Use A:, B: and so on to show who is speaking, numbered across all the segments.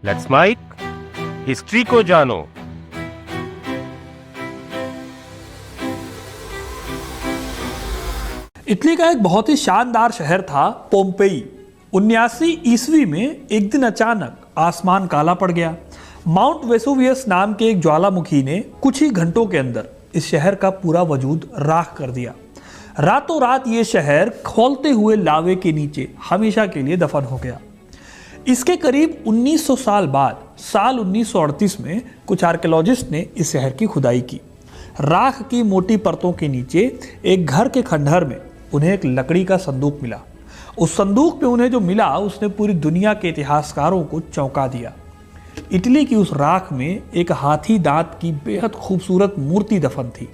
A: Let's mic history को जानो।
B: Italy का एक बहुत ही शानदार शहर था पोम्पेई। 79 ईस्वी में एक दिन अचानक आसमान काला पड़ गया। माउंट वेसुवियस नाम के एक ज्वालामुखी ने कुछ ही घंटों के अंदर इस शहर का पूरा वजूद राख कर दिया। रातों रात ये शहर खौलते हुए लावे के नीचे हमेशा के लिए दफन हो गया। इसके करीब 1900 साल बाद साल 1938 में कुछ आर्कियोलॉजिस्ट ने इस शहर की खुदाई की। राख की मोटी परतों के नीचे एक घर के खंडहर में उन्हें एक लकड़ी का संदूक मिला। उस संदूक में उन्हें जो मिला उसने पूरी दुनिया के इतिहासकारों को चौंका दिया। इटली की उस राख में एक हाथी दांत की बेहद खूबसूरत मूर्ति दफन थी।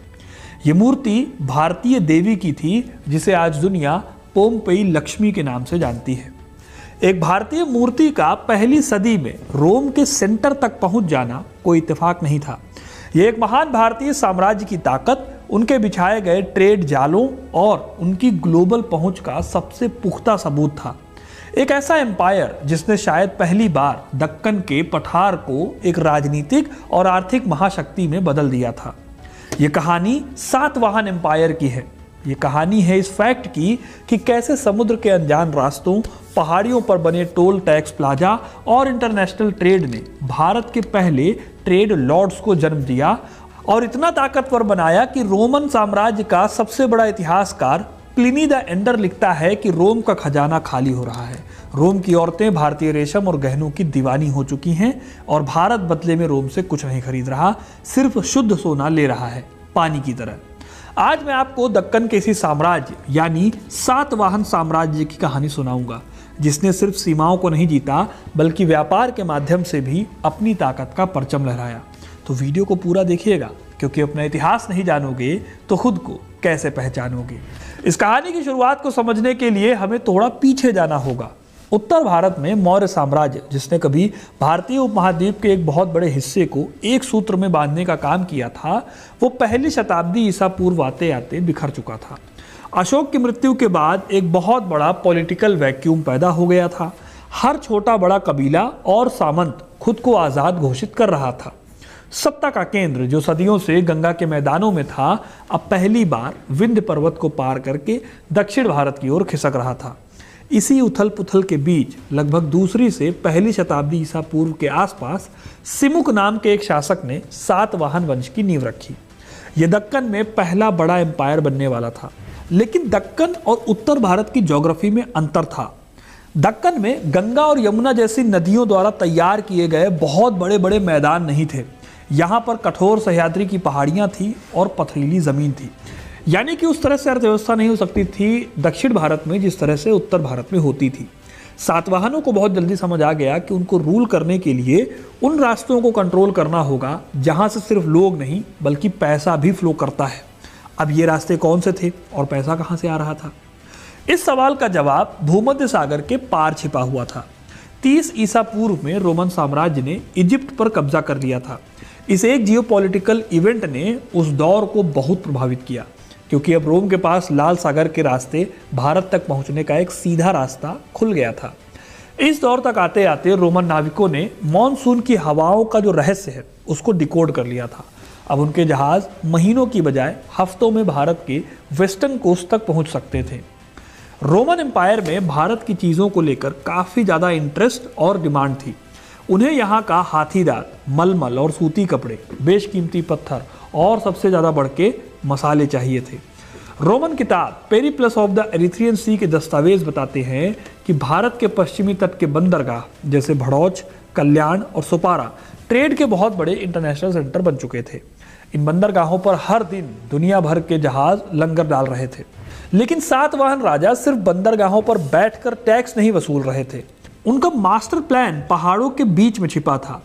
B: ये मूर्ति भारतीय देवी की थी जिसे आज दुनिया पोम्पेई लक्ष्मी के नाम से जानती है। एक भारतीय मूर्ति का पहली सदी में रोम के सेंटर तक पहुंच जाना कोई इत्तेफाक नहीं था। यह एक महान भारतीय साम्राज्य की ताकत, उनके बिछाए गए ट्रेड जालों और उनकी ग्लोबल पहुंच का सबसे पुख्ता सबूत था। एक ऐसा एम्पायर जिसने शायद पहली बार दक्कन के पठार को एक राजनीतिक और आर्थिक महाशक्ति में बदल दिया था। यह कहानी सातवाहन एम्पायर की है। ये कहानी है इस फैक्ट की कि कैसे समुद्र के अनजान रास्तों, पहाड़ियों पर बने टोल टैक्स प्लाजा और इंटरनेशनल ट्रेड ने भारत के पहले ट्रेड लॉर्ड्स को जन्म दिया और इतना ताकतवर बनाया कि रोमन साम्राज्य का सबसे बड़ा इतिहासकार प्लिनी द एल्डर लिखता है कि रोम का खजाना खाली हो रहा है। रोम की औरतें भारतीय रेशम और गहनों की दीवानी हो चुकी हैं और भारत बदले में रोम से कुछ नहीं खरीद रहा, सिर्फ शुद्ध सोना ले रहा है, पानी की तरह। आज मैं आपको दक्कन के इसी साम्राज्य यानी सातवाहन साम्राज्य की कहानी सुनाऊंगा, जिसने सिर्फ सीमाओं को नहीं जीता बल्कि व्यापार के माध्यम से भी अपनी ताकत का परचम लहराया। तो वीडियो को पूरा देखिएगा, क्योंकि अपना इतिहास नहीं जानोगे तो खुद को कैसे पहचानोगे। इस कहानी की शुरुआत को समझने के लिए हमें थोड़ा पीछे जाना होगा। उत्तर भारत में मौर्य साम्राज्य, जिसने कभी भारतीय उपमहाद्वीप के एक बहुत बड़े हिस्से को एक सूत्र में बांधने का काम किया था, वो पहली शताब्दी ईसा पूर्व आते आते बिखर चुका था। अशोक की मृत्यु के बाद एक बहुत बड़ा पॉलिटिकल वैक्यूम पैदा हो गया था। हर छोटा बड़ा कबीला और सामंत खुद को आज़ाद घोषित कर रहा था। सत्ता का केंद्र, जो सदियों से गंगा के मैदानों में था, अब पहली बार विंध्य पर्वत को पार करके दक्षिण भारत की ओर खिसक रहा था। इसी उथल पुथल के बीच लगभग दूसरी से पहली शताब्दी ईसा पूर्व के आसपास सिमुक नाम के एक शासक ने सातवाहन वंश की नींव रखी। यह दक्कन में पहला बड़ा एम्पायर बनने वाला था। लेकिन दक्कन और उत्तर भारत की ज्योग्राफी में अंतर था। दक्कन में गंगा और यमुना जैसी नदियों द्वारा तैयार किए गए बहुत बड़े बड़े मैदान नहीं थे। यहाँ पर कठोर सह्याद्री की पहाड़ियाँ थी और पथरीली जमीन थी। यानी कि उस तरह से अर्थव्यवस्था नहीं हो सकती थी दक्षिण भारत में जिस तरह से उत्तर भारत में होती थी। सातवाहनों को बहुत जल्दी समझ आ गया कि उनको रूल करने के लिए उन रास्तों को कंट्रोल करना होगा जहाँ से सिर्फ लोग नहीं बल्कि पैसा भी फ्लो करता है। अब ये रास्ते कौन से थे और पैसा कहाँ से आ रहा था? इस सवाल का जवाब भूमध्य सागर के पार छिपा हुआ था। 30 ईसा पूर्व में रोमन साम्राज्य ने इजिप्ट पर कब्जा कर लिया था। इस एक जियोपॉलिटिकल इवेंट ने उस दौर को बहुत प्रभावित किया, क्योंकि अब रोम के पास लाल सागर के रास्ते भारत तक पहुंचने का एक सीधा रास्ता खुल गया था। इस दौर तक आते आते रोमन नाविकों ने मॉनसून की हवाओं का जो रहस्य है उसको डिकोड कर लिया था। अब उनके जहाज महीनों की बजाय हफ्तों में भारत के वेस्टर्न कोस्ट तक पहुंच सकते थे। रोमन एम्पायर में भारत की चीज़ों को लेकर काफ़ी ज़्यादा इंटरेस्ट और डिमांड थी। उन्हें यहाँ का हाथी दांत, मलमल और सूती कपड़े, बेशकीमती पत्थर और सबसे ज़्यादा बढ़ के मसाले चाहिए थे। रोमन किताब पेरिप्लस ऑफ द एरिथ्रियन सी के दस्तावेज बताते हैं कि भारत के पश्चिमी तट के बंदरगाह जैसे भड़ौच, कल्याण और सुपारा ट्रेड के बहुत बड़े इंटरनेशनल सेंटर बन चुके थे। इन बंदरगाहों पर हर दिन दुनिया भर के जहाज लंगर डाल रहे थे। लेकिन सातवाहन राजा सिर्फ बंदरगाहों पर बैठकर टैक्स नहीं वसूल रहे थे। उनका मास्टर प्लान पहाड़ों के बीच में छिपा था।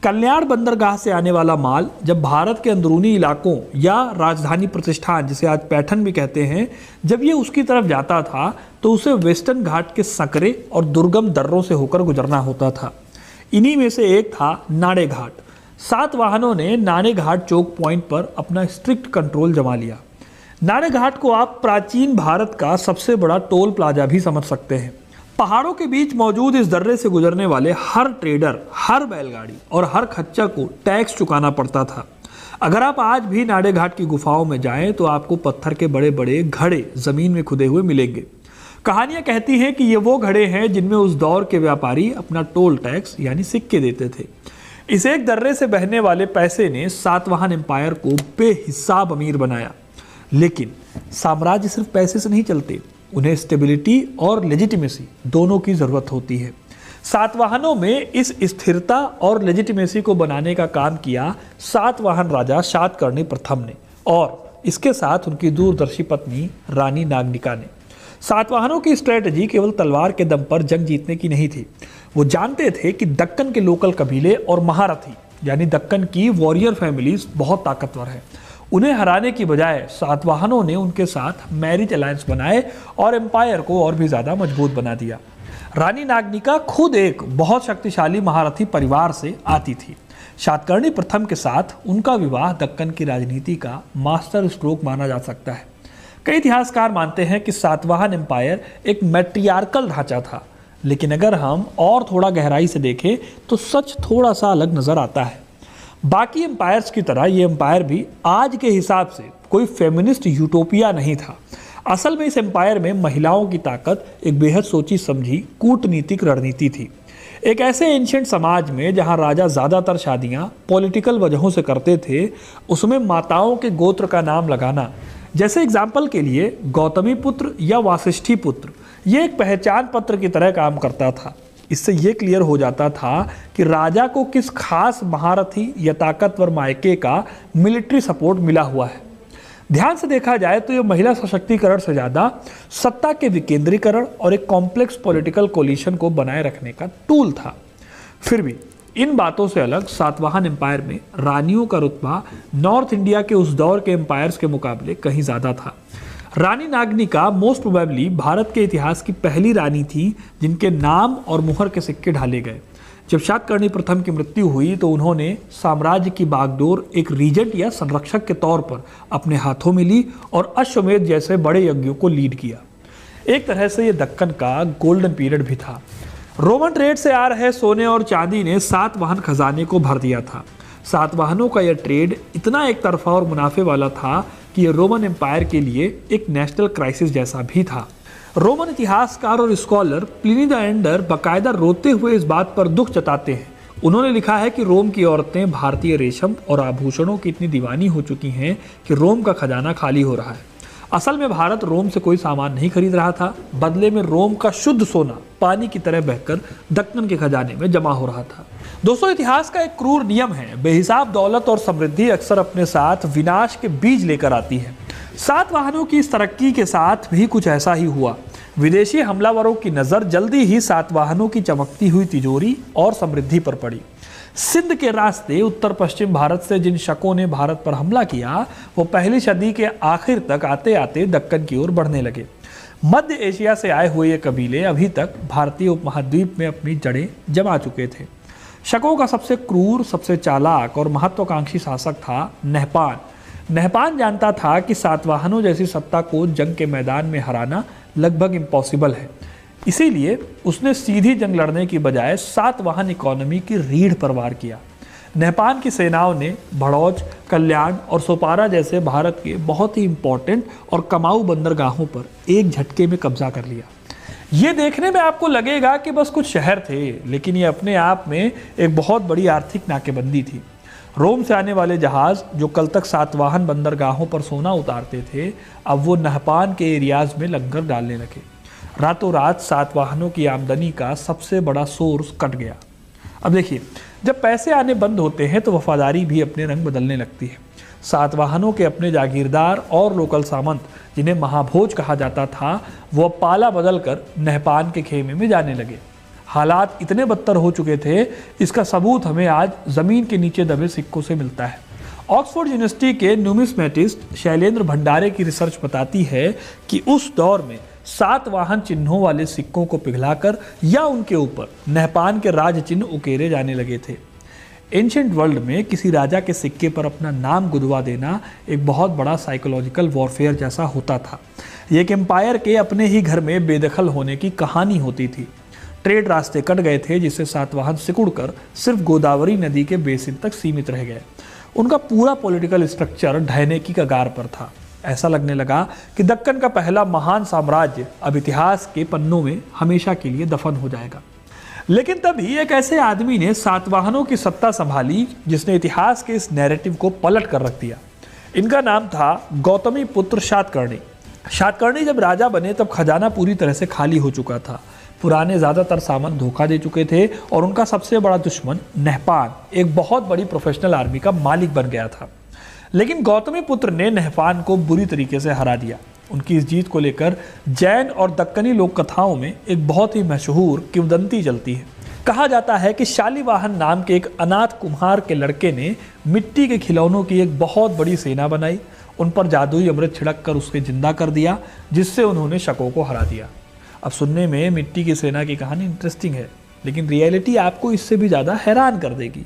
B: कल्याण बंदरगाह से आने वाला माल जब भारत के अंदरूनी इलाकों या राजधानी प्रतिष्ठान, जिसे आज पैठन भी कहते हैं, जब ये उसकी तरफ जाता था तो उसे वेस्टर्न घाट के संकरे और दुर्गम दर्रों से होकर गुजरना होता था। इन्हीं में से एक था नाणे घाट। सातवाहनों ने नाणे घाट चौक पॉइंट पर अपना स्ट्रिक्ट कंट्रोल जमा लिया। नाणे घाट को आप प्राचीन भारत का सबसे बड़ा टोल प्लाजा भी समझ सकते हैं। पहाड़ों के बीच मौजूद इस दर्रे से गुजरने वाले हर ट्रेडर, हर बैलगाड़ी और हर खच्चर को टैक्स चुकाना पड़ता था। अगर आप आज भी नाड़े घाट की गुफाओं में जाएं तो आपको पत्थर के बड़े बड़े घड़े जमीन में खुदे हुए मिलेंगे। कहानियां कहती हैं कि ये वो घड़े हैं जिनमें उस दौर के व्यापारी अपना टोल टैक्स यानी सिक्के देते थे। इस एक दर्रे से बहने वाले पैसे ने सातवाहन एम्पायर को बेहिसाब अमीर बनाया। लेकिन साम्राज्य सिर्फ पैसे से नहीं चलते, उन्हें स्टेबिलिटी और लेजिटिमेसी दोनों की जरूरत होती है। सातवाहनों में इस स्थिरता और लेजिटिमेसी को बनाने का काम किया सातवाहन राजा शातकर्णी प्रथम ने और इसके साथ उनकी दूरदर्शी पत्नी रानी नागनिका ने। सातवाहनों की स्ट्रेटजी केवल तलवार के दम पर जंग जीतने की नहीं थी। वो जानते थे कि दक्कन के लोकल कबीले और महारथी यानी दक्कन की वॉरियर फैमिलीज बहुत ताकतवर है। उन्हें हराने की बजाय सातवाहनों ने उनके साथ मैरिज अलायंस बनाए और एम्पायर को और भी ज़्यादा मजबूत बना दिया। रानी नागनिका खुद एक बहुत शक्तिशाली महारथी परिवार से आती थी। शातकर्णी प्रथम के साथ उनका विवाह दक्कन की राजनीति का मास्टर स्ट्रोक माना जा सकता है। कई इतिहासकार मानते हैं कि सातवाहन एम्पायर एक मैट्रियार्कल ढांचा था, लेकिन अगर हम और थोड़ा गहराई से देखें तो सच थोड़ा सा अलग नजर आता है। बाकी एम्पायर्स की तरह ये एम्पायर भी आज के हिसाब से कोई फेमिनिस्ट यूटोपिया नहीं था। असल में इस एम्पायर में महिलाओं की ताकत एक बेहद सोची समझी कूटनीतिक रणनीति थी। एक ऐसे एंशिएंट समाज में जहां राजा ज़्यादातर शादियां पॉलिटिकल वजहों से करते थे, उसमें माताओं के गोत्र का नाम लगाना, जैसे एग्जाम्पल के लिए गौतमी पुत्र या वासिष्ठी पुत्र, ये एक पहचान पत्र की तरह काम करता था। इससे ये क्लियर हो जाता था कि राजा को किस खास महारथी या ताकतवर मायके का मिलिट्री सपोर्ट मिला हुआ है। ध्यान से देखा जाए तो यह महिला सशक्तिकरण से ज़्यादा सत्ता के विकेंद्रीकरण और एक कॉम्प्लेक्स पॉलिटिकल कोलिशन को बनाए रखने का टूल था। फिर भी इन बातों से अलग सातवाहन एम्पायर में रानियों का रुतबा नॉर्थ इंडिया के उस दौर के एम्पायर्स के मुकाबले कहीं ज़्यादा था। रानी नागनिका मोस्ट प्रोबेबली भारत के इतिहास की पहली रानी थी जिनके नाम और मुहर के सिक्के ढाले गए। जब शातकर्णी प्रथम की मृत्यु हुई तो उन्होंने साम्राज्य की बागडोर एक रीजेंट या संरक्षक के तौर पर अपने हाथों में ली और अश्वमेध जैसे बड़े यज्ञों को लीड किया। एक तरह से ये दक्कन का गोल्डन पीरियड भी था। रोमन ट्रेड से आ रहे सोने और चांदी ने सातवाहन खजाने को भर दिया था। सातवाहनों का यह ट्रेड इतना एक तरफा और मुनाफे वाला था कि यह रोमन एम्पायर के लिए एक नेशनल क्राइसिस जैसा भी था। रोमन इतिहासकार और स्कॉलर प्लिनी द एल्डर बाकायदा रोते हुए इस बात पर दुख जताते हैं। उन्होंने लिखा है कि रोम की औरतें भारतीय रेशम और आभूषणों की इतनी दीवानी हो चुकी हैं कि रोम का खजाना खाली हो रहा है। असल में भारत रोम से कोई सामान नहीं खरीद रहा था, बदले में रोम का शुद्ध सोना पानी की तरह बहकर दक्कन के खजाने में जमा हो रहा था। दोस्तों, इतिहास का एक क्रूर नियम है, बेहिसाब दौलत और समृद्धि अक्सर अपने साथ विनाश के बीज लेकर आती है। सातवाहनों की इस तरक्की के साथ भी कुछ ऐसा ही हुआ। विदेशी हमलावरों की नज़र जल्दी ही सातवाहनों की चमकती हुई तिजोरी और समृद्धि पर पड़ी। सिंध के रास्ते उत्तर पश्चिम भारत से जिन शकों ने भारत पर हमला किया, वो पहली सदी के आखिर तक आते आते दक्कन की ओर बढ़ने लगे। मध्य एशिया से आए हुए ये कबीले अभी तक भारतीय उपमहाद्वीप में अपनी जड़ें जमा चुके थे। शकों का सबसे क्रूर, सबसे चालाक और महत्वाकांक्षी शासक था नहपान। नहपान जानता था कि सातवाहनों जैसी सत्ता को जंग के मैदान में हराना लगभग इम्पॉसिबल है। इसीलिए उसने सीधी जंग लड़ने की बजाय सातवाहन इकोनॉमी की रीढ़ पर वार किया। नहपान की सेनाओं ने भड़ौच, कल्याण और सोपारा जैसे भारत के बहुत ही इंपॉर्टेंट और कमाऊ बंदरगाहों पर एक झटके में कब्जा कर लिया। ये देखने में आपको लगेगा कि बस कुछ शहर थे, लेकिन ये अपने आप में एक बहुत बड़ी आर्थिक नाकेबंदी थी। रोम से आने वाले जहाज जो कल तक सातवाहन बंदरगाहों पर सोना उतारते थे, अब वो नहपान के एरियाज में लंगर डालने लगे। रातों रात सातवाहनों की आमदनी का सबसे बड़ा सोर्स कट गया। अब देखिए, जब पैसे आने बंद होते हैं तो वफादारी भी अपने रंग बदलने लगती है। सातवाहनों के अपने जागीरदार और लोकल सामंत, जिन्हें महाभोज कहा जाता था, वो पाला बदलकर नहपान के खेमे में जाने लगे। हालात इतने बदतर हो चुके थे, इसका सबूत हमें आज ज़मीन के नीचे दबे सिक्कों से मिलता है। ऑक्सफोर्ड यूनिवर्सिटी के न्यूमिस्मेटिस्ट शैलेंद्र भंडारे की रिसर्च बताती है कि उस दौर में सातवाहन चिन्हों वाले सिक्कों को पिघलाकर या उनके ऊपर नहपान के राज चिन्ह उकेरे जाने लगे थे। एंशिएंट वर्ल्ड में किसी राजा के सिक्के पर अपना नाम गुदवा देना एक बहुत बड़ा साइकोलॉजिकल वॉरफेयर जैसा होता था। ये एक एम्पायर के अपने ही घर में बेदखल होने की कहानी होती थी। ट्रेड रास्ते कट गए थे, जिससे सातवाहन सिकुड़कर सिर्फ गोदावरी नदी के बेसिन तक सीमित रह गए। उनका पूरा पॉलिटिकल स्ट्रक्चर ढहने की कगार पर था। ऐसा लगने लगा कि दक्कन का पहला महान साम्राज्य अब इतिहास के पन्नों में हमेशा के लिए दफन हो जाएगा। लेकिन तभी एक ऐसे आदमी ने सातवाहनों की सत्ता संभाली जिसने इतिहास के इस नैरेटिव को पलट कर रख दिया। इनका नाम था गौतमी पुत्र शातकर्णी। शातकर्णी जब राजा बने तब खजाना पूरी तरह से खाली हो चुका था। पुराने ज़्यादातर सामान धोखा दे चुके थे और उनका सबसे बड़ा दुश्मन नहपान एक बहुत बड़ी प्रोफेशनल आर्मी का मालिक बन गया था। लेकिन गौतमी पुत्र ने नहपान को बुरी तरीके से हरा दिया। उनकी इस जीत को लेकर जैन और दक्कनी लोक कथाओं में एक बहुत ही मशहूर किंवदंती चलती है। कहा जाता है कि शालिवाहन नाम के एक अनाथ कुम्हार के लड़के ने मिट्टी के खिलौनों की एक बहुत बड़ी सेना बनाई, उन पर जादुई अमृत छिड़क कर उसे जिंदा कर दिया, जिससे उन्होंने शकों को हरा दिया। अब सुनने में मिट्टी की सेना की कहानी इंटरेस्टिंग है, लेकिन रियलिटी आपको इससे भी ज़्यादा हैरान कर देगी।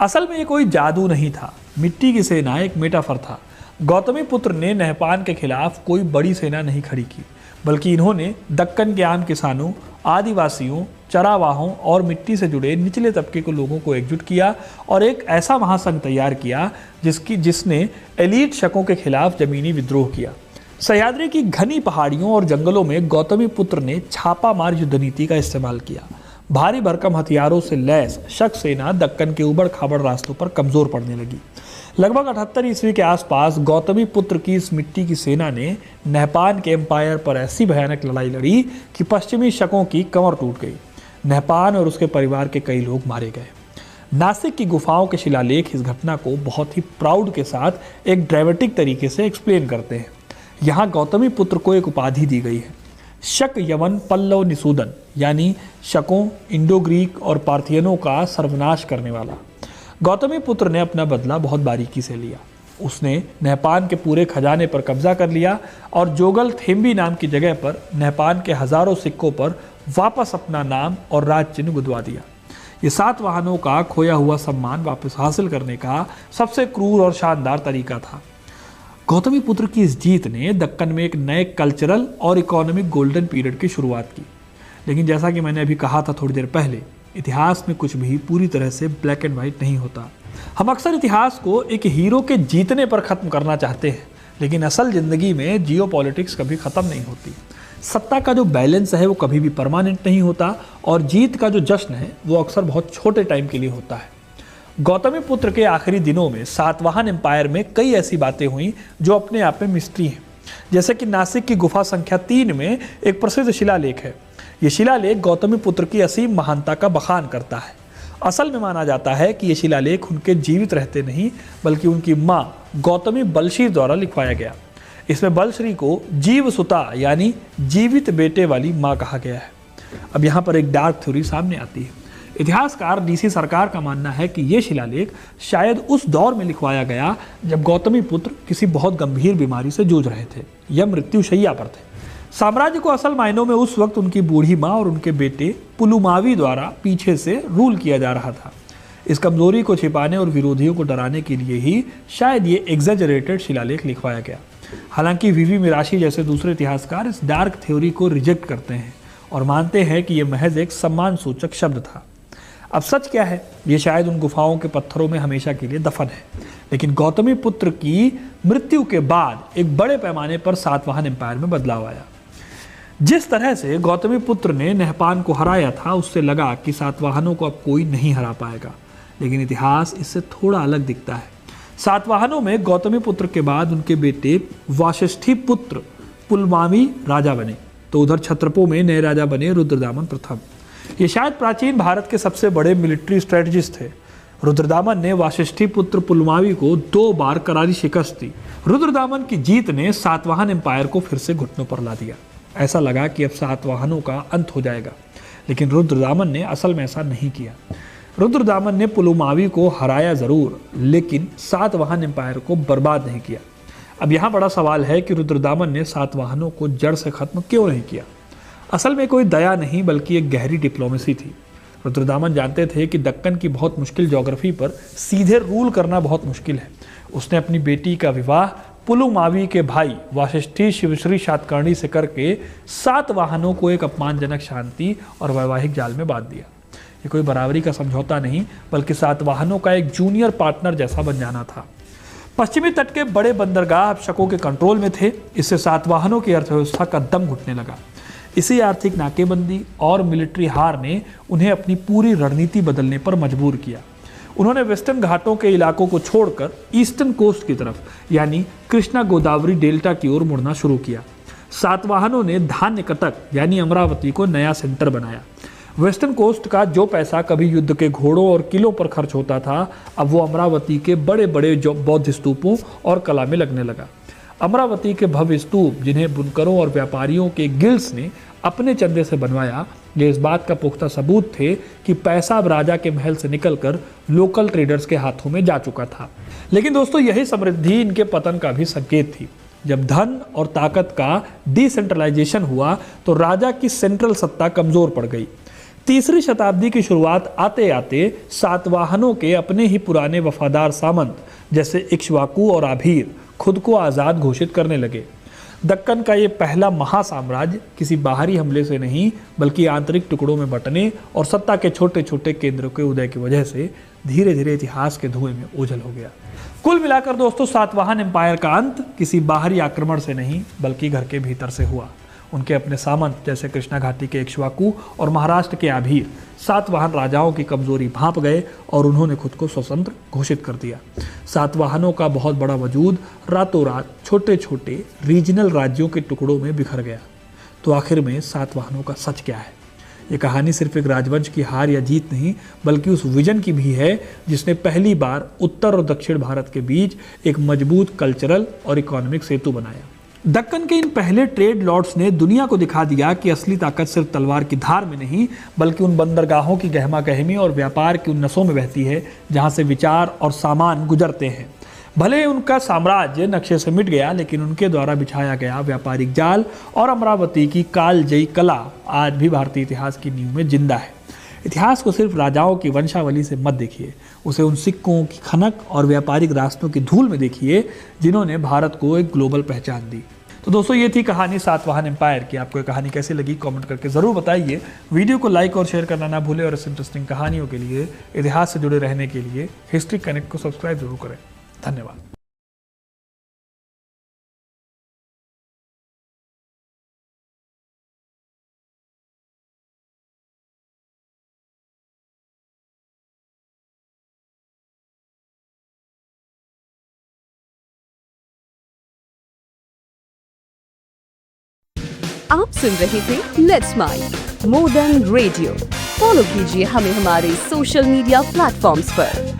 B: असल में ये कोई जादू नहीं था। मिट्टी की सेना एक मेटाफर था। गौतमी पुत्र ने नहपान के खिलाफ कोई बड़ी सेना नहीं खड़ी की, बल्कि इन्होंने दक्कन के आम किसानों, आदिवासियों, चरावाहों और मिट्टी से जुड़े निचले तबके के लोगों को एकजुट किया और एक ऐसा महासंघ तैयार किया जिसने एलीट शकों के खिलाफ जमीनी विद्रोह किया। सह्याद्री की घनी पहाड़ियों और जंगलों में गौतमी पुत्र ने छापामार युद्ध नीति का इस्तेमाल किया। भारी भरकम हथियारों से लैस शक सेना दक्कन के उबड़ खाबड़ रास्तों पर कमजोर पड़ने लगी। लगभग 78 ईस्वी के आसपास गौतमी पुत्र की इस मिट्टी की सेना ने नहपान के एम्पायर पर ऐसी भयानक लड़ाई लड़ी कि पश्चिमी शकों की कमर टूट गई। नहपान और उसके परिवार के कई लोग मारे गए। नासिक की गुफाओं के शिलालेख इस घटना को बहुत ही प्राउड के साथ एक ड्रामेटिक तरीके से एक्सप्लेन करते हैं। यहाँ गौतमी पुत्र को एक उपाधि दी गई है, शक यवन पल्लव निसूदन, यानी शकों, इंडो ग्रीक और पार्थियनों का सर्वनाश करने वाला। गौतमी पुत्र ने अपना बदला बहुत बारीकी से लिया। उसने नहपान के पूरे खजाने पर कब्जा कर लिया और जोगल थेम्बी नाम की जगह पर नहपान के हजारों सिक्कों पर वापस अपना नाम और राज चिन्ह गुदवा दिया। ये सातवाहनों का खोया हुआ सम्मान वापस हासिल करने का सबसे क्रूर और शानदार तरीका था। गौतमी पुत्र की इस जीत ने दक्कन में एक नए कल्चरल और इकोनॉमिक गोल्डन पीरियड की शुरुआत की। लेकिन जैसा कि मैंने अभी कहा था थोड़ी देर पहले, इतिहास में कुछ भी पूरी तरह से ब्लैक एंड वाइट नहीं होता। हम अक्सर इतिहास को एक हीरो के जीतने पर ख़त्म करना चाहते हैं, लेकिन असल ज़िंदगी में जियोपॉलिटिक्स कभी ख़त्म नहीं होती। सत्ता का जो बैलेंस है वो कभी भी परमानेंट नहीं होता और जीत का जो जश्न है वो अक्सर बहुत छोटे टाइम के लिए होता है। गौतमी पुत्र के आखिरी दिनों में सातवाहन एम्पायर में कई ऐसी बातें हुई जो अपने आप में मिस्ट्री हैं। जैसे कि नासिक की गुफा संख्या 3 में एक प्रसिद्ध शिलालेख है। ये शिलालेख गौतमी पुत्र की असीम महानता का बखान करता है। असल में माना जाता है कि ये शिलालेख उनके जीवित रहते नहीं, बल्कि उनकी माँ गौतमी बलश्री द्वारा लिखवाया गया। इसमें बलश्री को जीव सुता यानी जीवित बेटे वाली माँ कहा गया है। अब यहाँ पर एक डार्क थ्योरी सामने आती है। इतिहासकार डीसी सरकार का मानना है कि ये शिलालेख शायद उस दौर में लिखवाया गया जब गौतमी पुत्र किसी बहुत गंभीर बीमारी से जूझ रहे थे या मृत्युशैया पर थे। साम्राज्य को असल मायनों में उस वक्त उनकी बूढ़ी माँ और उनके बेटे पुलुमावी द्वारा पीछे से रूल किया जा रहा था। इस कमजोरी को छिपाने और विरोधियों को डराने के लिए ही शायद ये एग्जेजरेटेड शिलालेख लिखवाया गया। हालांकि वीवी मिराशी जैसे दूसरे इतिहासकार इस डार्क थ्योरी को रिजेक्ट करते हैं और मानते हैं कि यह महज एक सम्मान सूचक शब्द था। अब सच क्या है? ये शायद उन गुफाओं के पत्थरों में हमेशा के लिए दफन है। लेकिन गौतमी पुत्र की मृत्यु के बाद एक बड़े पैमाने पर सातवाहन एम्पायर में बदलाव आया। जिस तरह से गौतमी पुत्र ने नहपान को हराया था, उससे लगा कि सातवाहनों को अब कोई नहीं हरा पाएगा। लेकिन इतिहास इससे थोड़ा अलग दिखता है। सातवाहनों में गौतमी पुत्र के बाद उनके बेटे वाशिष्ठी पुत्र पुलमावी राजा बने, तो उधर क्षत्रपों में नए राजा बने रुद्रदामन प्रथम। ये शायद प्राचीन भारत के सबसे बड़े मिलिट्री स्ट्रेटजिस्ट थे। रुद्रदामन ने वाशिष्ठी पुत्र पुलमावी को 2 बार करारी शिकस्त दी। रुद्रदामन की जीत ने सातवाहन एम्पायर को फिर से घुटनों पर ला दिया। ऐसा लगा कि अब सातवाहनों का अंत हो जाएगा, लेकिन रुद्रदामन ने असल में ऐसा नहीं किया। रुद्रदामन ने पुलमावी को हराया जरूर, लेकिन सातवाहन एम्पायर को बर्बाद नहीं किया। अब यहाँ बड़ा सवाल है कि रुद्रदामन ने सातवाहनों को जड़ से खत्म क्यों नहीं किया? असल में कोई दया नहीं, बल्कि एक गहरी डिप्लोमेसी थी। रुद्रदामन जानते थे कि दक्कन की बहुत मुश्किल ज्योग्राफी पर सीधे रूल करना बहुत मुश्किल है। उसने अपनी बेटी का विवाह पुलुमावी के भाई वाशिष्ठी शिवश्री सातकर्णी से करके 7 वाहनों को एक अपमानजनक शांति और वैवाहिक जाल में बांध दिया। ये कोई बराबरी का समझौता नहीं, बल्कि 7 वाहनों का एक जूनियर पार्टनर जैसा बन जाना था। पश्चिमी तट के बड़े बंदरगाह अब शकों के कंट्रोल में थे। इससे 7 वाहनों की अर्थव्यवस्था का दम घुटने लगा। इसी आर्थिक नाकेबंदी और मिलिट्री हार ने उन्हें अपनी पूरी रणनीति बदलने पर मजबूर किया। उन्होंने वेस्टर्न घाटों के इलाकों को छोड़कर ईस्टर्न कोस्ट की तरफ यानी कृष्णा गोदावरी डेल्टा की ओर मुड़ना शुरू किया। 7 वाहनों ने धान्य कटक यानी अमरावती को नया सेंटर बनाया। वेस्टर्न कोस्ट का जो पैसा कभी युद्ध के घोड़ों और किलों पर खर्च होता था, अब वो अमरावती के बड़े बड़े बौद्ध स्तूपों और कला में लगने लगा। अमरावती के भव्य स्तूप, जिन्हें बुनकरों और व्यापारियों के गिल्ड्स ने अपने चंदे से बनवाया, ये इस बात का पुख्ता सबूत थे कि पैसा अब राजा के महल से निकलकर लोकल ट्रेडर्स के हाथों में जा चुका था। लेकिन दोस्तों, यही समृद्धि इनके पतन का भी संकेत थी। जब धन और ताकत का डिसेंट्रलाइजेशन हुआ तो राजा की सेंट्रल सत्ता कमजोर पड़ गई। 3री शताब्दी की शुरुआत आते आते सातवाहनों के अपने ही पुराने वफादार सामंत जैसे इक्ष्वाकु और आभीर खुद को आज़ाद घोषित करने लगे। दक्कन का ये पहला महासाम्राज्य किसी बाहरी हमले से नहीं बल्कि आंतरिक टुकड़ों में बंटने और सत्ता के छोटे छोटे केंद्रों के उदय की वजह से धीरे धीरे इतिहास के धुएं में ओझल हो गया। कुल मिलाकर दोस्तों, सातवाहन एम्पायर का अंत किसी बाहरी आक्रमण से नहीं बल्कि घर के भीतर से हुआ। उनके अपने सामंत जैसे कृष्णा घाटी के इक्ष्वाकु और महाराष्ट्र के आभीर सातवाहन राजाओं की कमजोरी भांप गए और उन्होंने खुद को स्वतंत्र घोषित कर दिया। सातवाहनों का बहुत बड़ा वजूद रातों रात छोटे छोटे रीजनल राज्यों के टुकड़ों में बिखर गया। तो आखिर में सातवाहनों का सच क्या है? ये कहानी सिर्फ एक राजवंश की हार या जीत नहीं बल्कि उस विजन की भी है जिसने पहली बार उत्तर और दक्षिण भारत के बीच एक मजबूत कल्चरल और इकोनॉमिक सेतु बनाया। दक्कन के इन पहले ट्रेड लॉर्ड्स ने दुनिया को दिखा दिया कि असली ताकत सिर्फ तलवार की धार में नहीं बल्कि उन बंदरगाहों की गहमा गहमी और व्यापार की उन नसों में बहती है जहां से विचार और सामान गुजरते हैं। भले उनका साम्राज्य नक्शे से मिट गया, लेकिन उनके द्वारा बिछाया गया व्यापारिक जाल और अमरावती की कालजयी कला आज भी भारतीय इतिहास की नींव में जिंदा है। इतिहास को सिर्फ राजाओं की वंशावली से मत देखिए, उसे उन सिक्कों की खनक और व्यापारिक रास्तों की धूल में देखिए जिन्होंने भारत को एक ग्लोबल पहचान दी। तो दोस्तों, ये थी कहानी सातवाहन एम्पायर की। आपको ये कहानी कैसी लगी कमेंट करके ज़रूर बताइए। वीडियो को लाइक और शेयर करना ना भूलें और इस इंटरेस्टिंग कहानियों के लिए, इतिहास से जुड़े रहने के लिए हिस्ट्री कनेक्ट को सब्सक्राइब जरूर करें। धन्यवाद।
C: आप सुन रहे थे let's mind more than radio. Follow कीजिए हमें हमारे सोशल मीडिया प्लेटफॉर्म्स पर।